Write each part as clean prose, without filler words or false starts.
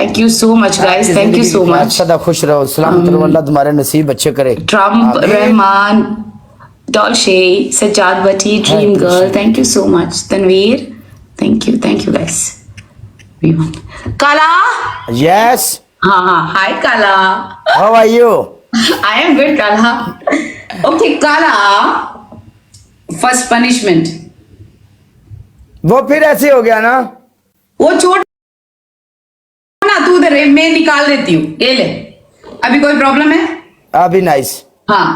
Thank you so much guys, thank you so much. सदा खुश रहो, सलामत रहो, अल्लाह तुम्हारे नसीब अच्छे करे। ट्रम्प, रहमान, डॉल्शे, Sajjad Bhatti, dream girl, thank you so much. Tanveer, thank you guys. Kala, yes, हाँ, hi Kala, how are you? I am good Kala. Okay Kala, first punishment, वो फिर ऐसे हो गया ना। वो छोड़ ना, तू उधर है, मैं निकाल देती हूँ, ये ले। अभी कोई प्रॉब्लम है? अभी नाइस। हाँ,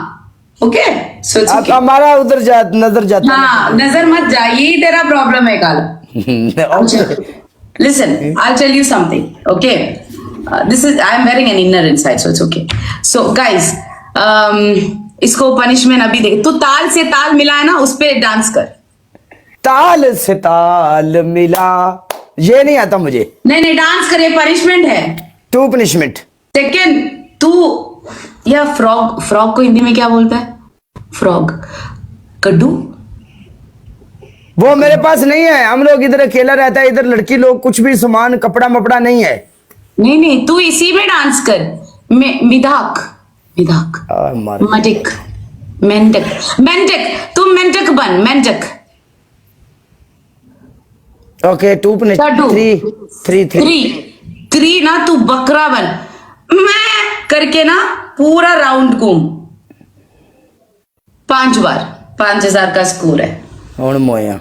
ओके, सो अब हमारा उधर नजर जाता हाँ, नजर मत जा, यही तेरा प्रॉब्लम है काला। है। Listen, I'll tell you something, okay? I'm wearing an inner inside, so it's okay. So guys, इसको पनिशमेंट अभी देख, तू ताल से ताल मिला है ना, उस पे डांस कर। ताल से ताल मिला, ये नहीं आता मुझे। नहीं डांस करे, पनिशमेंट है। To punishment. सेकेंड, तू या फ्रॉग को हिंदी में क्या बोलता है? फ्रॉग, कड्डू। वो मेरे पास नहीं है, हम लोग इधर अकेला रहता है, इधर लड़की लोग कुछ भी सामान कपड़ा मपड़ा नहीं है। नहीं तू इसी में डांस कर। मिधाक, मटिक, मेंटक, तुम मेंटक बन, मेंटक। ओके, टू थ्री ना, तू बकरा बन, मैं करके ना पूरा राउंड घूम 5 बार। 5000 का स्कोर है। मोया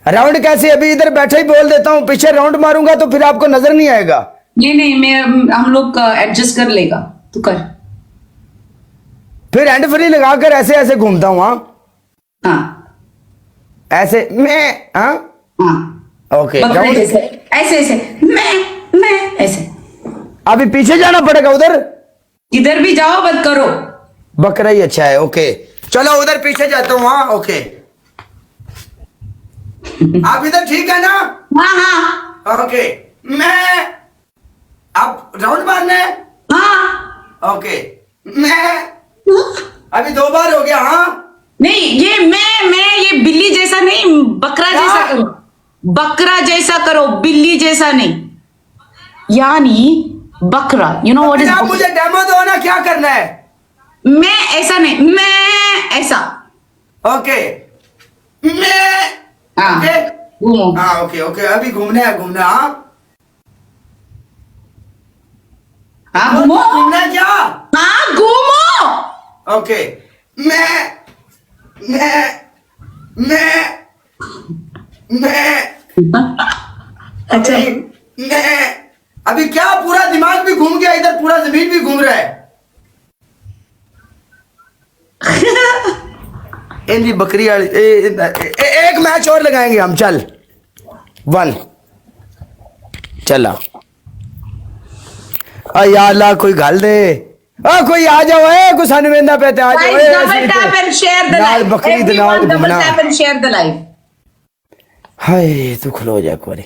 राउंड कैसे? अभी इधर बैठे ही बोल देता हूँ, पीछे राउंड मारूंगा तो फिर आपको नजर नहीं आएगा। नहीं मैं हम लोग एडजस्ट कर लेगा, तू कर। फिर हैंड फ्री लगाकर ऐसे ऐसे घूमता हूँ। हाँ, ऐसे मैं, हाँ ओके, राउंड ऐसे मैं ऐसे। अभी पीछे जाना पड़ेगा उधर। इधर भी जाओ, बंद करो। बकरा ही अच्छा है। ओके चलो उधर पीछे जाता हूँ। हाँ ओके, आप इधर ठीक है ना? हाँ ओके, मैं अब राउंड मारना है। हाँ ओके, मैं अभी 2 बार हो गया। हाँ नहीं, ये मैं ये बिल्ली जैसा नहीं, बकरा जैसा करो, बकरा जैसा करो, बिल्ली जैसा नहीं, यानी बकरा। You know what is? आप मुझे डेमो दो ना, क्या करना है? मैं ऐसा नहीं, मैं ऐसा। ओके, मैं हाँ घूमो। हाँ ओके, अभी घूमना है। हाँ घूमो, घूमना है क्या? हाँ घूमो। ओके, मैं अच्छा, मैं अभी क्या, पूरा दिमाग भी घूम गया, इधर पूरा जमीन भी घूम रहा है। इंदी बकरी वाली एक मैच और लगाएंगे हम। चल 1 चला। यार ला कोई गाल दे, कोई आ जाओ, कोई सन वेंदा पे आ जाओ। Double tap and share the live, बकरी दे नाल डबल घूमना। Tap and share the live. Hi तू खलो जा एक बारी,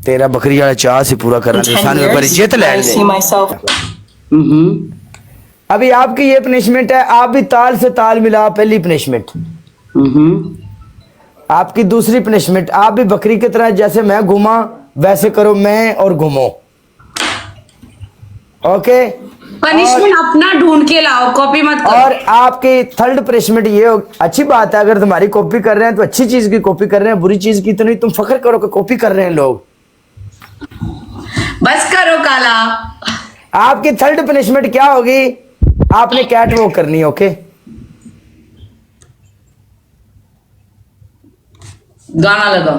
तेरा बकरी वाला चाह से पूरा करना, सन में बारी जित ले ले। अभी आपकी ये पनिशमेंट है, आप भी ताल से ताल मिला, पहली पनिशमेंट। आपकी दूसरी पनिशमेंट, आप भी बकरी की तरह जैसे मैं घूमा वैसे करो, मैं और घूमो। ओके, पनिशमेंट अपना ढूंढ के लाओ, कॉपी मत करो। और आपकी थर्ड पनिशमेंट ये हो, अच्छी बात है अगर तुम्हारी कॉपी कर रहे हैं तो अच्छी चीज की कॉपी कर रहे हैं, बुरी चीज की तो नहीं। तुम फख्र करो कि कॉपी कर रहे हैं लोग। बस करो काला। आपकी थर्ड पनिशमेंट क्या होगी? आपने कैट वॉक करनी है। ओके, गाना लगाओ।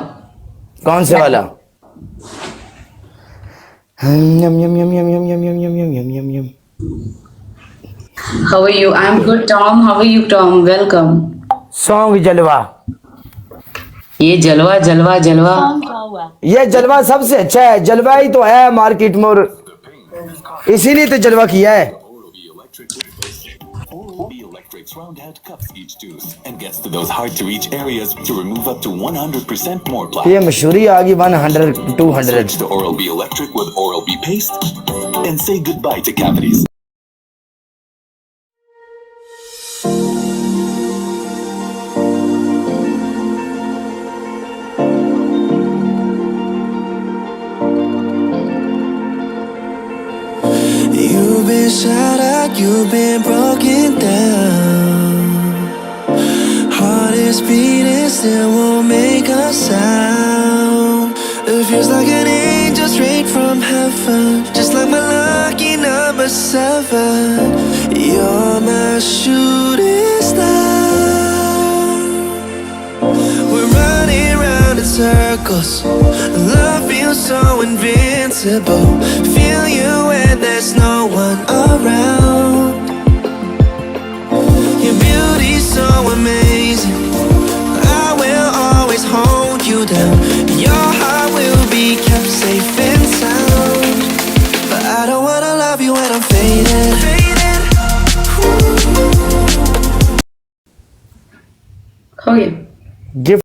कौन से वाला? यम यम यम यम यम यम यम यम यम यम यम यम। How are you? I'm good, Tom. How are you, Tom? Welcome. Song जलवा। ये जलवा जलवा जलवा, ये जलवा सबसे अच्छा है, जलवा ही तो है मार्केट में, और इसीलिए तो जलवा किया है। Round out cups each juice and gets to those hard to reach areas to remove up to 100% more plaque. ये मशहूरी आ गई 100 200। Switch to Oral-B Electric with Oral-B paste and say goodbye to cavities. You've been shattered, you've been broken down. Heart is beating, still won't make a sound. It feels like an angel straight from heaven, just like my lucky number 7. You're my shooting star. We're running round in circles. Love feels so invincible. Feel you when there's no one around. Your beauty's so amazing. I will always hold you down.